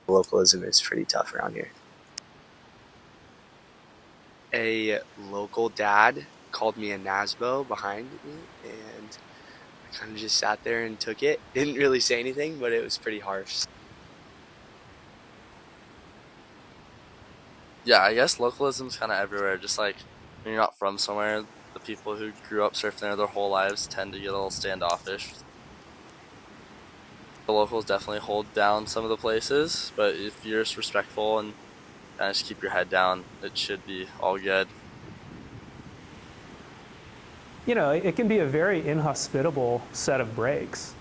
Localism is pretty tough around here. A local dad called me a Nazbo behind me, and I kind of just sat there and took it. Didn't really say anything, but it was pretty harsh. Yeah, I guess localism's kind of everywhere. Just like when you're not from somewhere, the people who grew up surfing there their whole lives tend to get a little standoffish. The locals definitely hold down some of the places, but if you're just respectful and kind of just keep your head down, it should be all good. You know, it can be a very inhospitable set of breaks.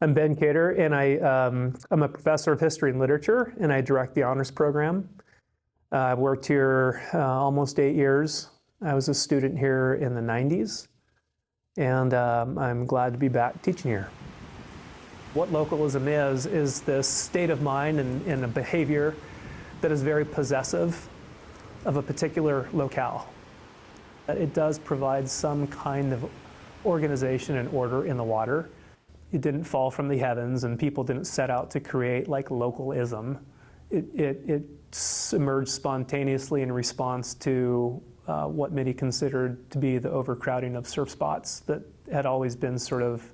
I'm Ben Cater, and I'm a professor of history and literature, and I direct the honors program. I've worked here almost 8 years. I was a student here in the 90s, and I'm glad to be back teaching here. What localism is this state of mind and a behavior that is very possessive of a particular locale. It does provide some kind of organization and order in the water. It didn't fall from the heavens, and people didn't set out to create like localism. It emerged spontaneously in response to what many considered to be the overcrowding of surf spots that had always been sort of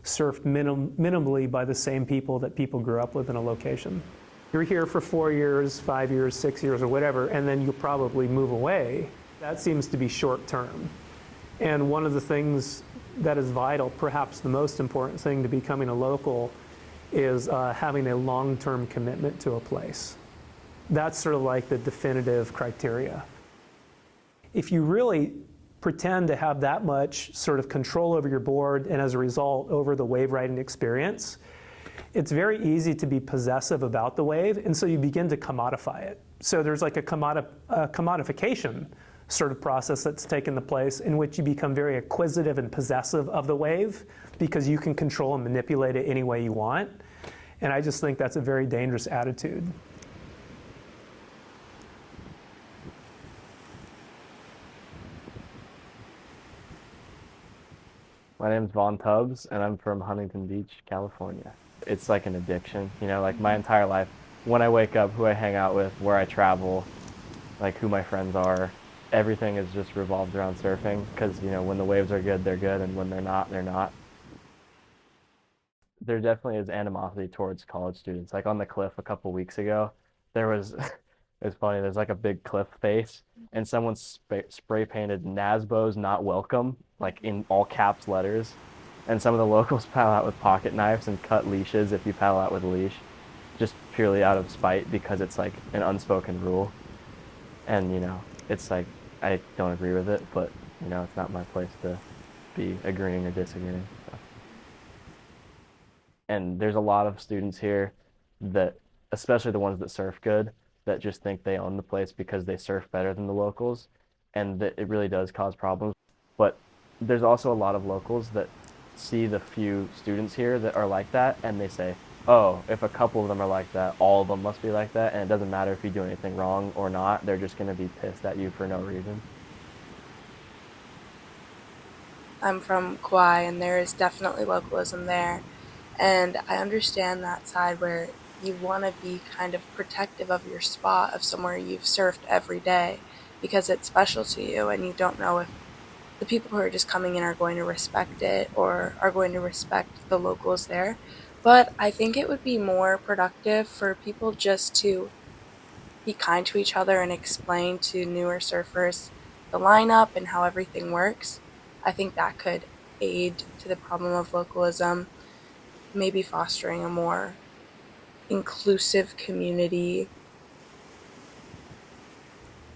surfed minimally by the same people that people grew up with in a location. You're here for 4 years, 5 years, 6 years, or whatever, and then you'll probably move away. That seems to be short term. And one of the things that is vital, perhaps the most important thing to becoming a local, is having a long-term commitment to a place. That's sort of like the definitive criteria. If you really pretend to have that much sort of control over your board and as a result over the wave riding experience, it's very easy to be possessive about the wave, and so you begin to commodify it. So there's like a commodification sort of process that's taken the place in which you become very acquisitive and possessive of the wave because you can control and manipulate it any way you want. And I just think that's a very dangerous attitude. My name's Vaughn Tubbs, and I'm from Huntington Beach, California. It's like an addiction, you know, like my entire life. When I wake up, who I hang out with, where I travel, like who my friends are, everything is just revolved around surfing because, you know, when the waves are good, they're good, and when they're not, they're not. There definitely is animosity towards college students. Like on the cliff a couple weeks ago, there was, it was funny, there's like a big cliff face, and someone spray painted Nazbos not welcome, like in all caps letters. And some of the locals paddle out with pocket knives and cut leashes if you paddle out with a leash, just purely out of spite because it's like an unspoken rule. And, you know, it's like, I don't agree with it, but, you know, it's not my place to be agreeing or disagreeing. So. And there's a lot of students here that, especially the ones that surf good, that just think they own the place because they surf better than the locals, and that it really does cause problems. But there's also a lot of locals that see the few students here that are like that, and they say, oh, if a couple of them are like that, all of them must be like that, and it doesn't matter if you do anything wrong or not, they're just going to be pissed at you for no reason. I'm from Kauai, and there is definitely localism there. And I understand that side where you want to be kind of protective of your spot, of somewhere you've surfed every day, because it's special to you, and you don't know if the people who are just coming in are going to respect it or are going to respect the locals there. But I think it would be more productive for people just to be kind to each other and explain to newer surfers the lineup and how everything works. I think that could aid to the problem of localism, maybe fostering a more inclusive community.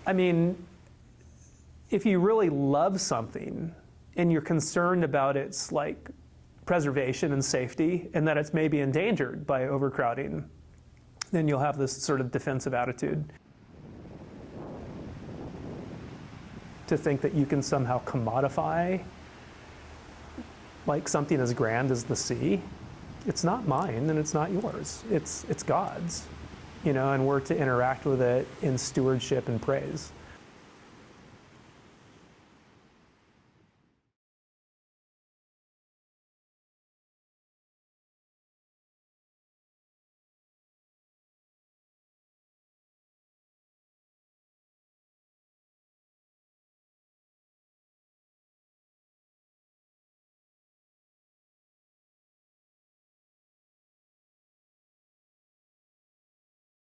I mean, if you really love something and you're concerned about its like preservation and safety and that it's maybe endangered by overcrowding, then you'll have this sort of defensive attitude. To think that you can somehow commodify like something as grand as the sea, it's not mine and it's not yours. It's God's, you know, and we're to interact with it in stewardship and praise.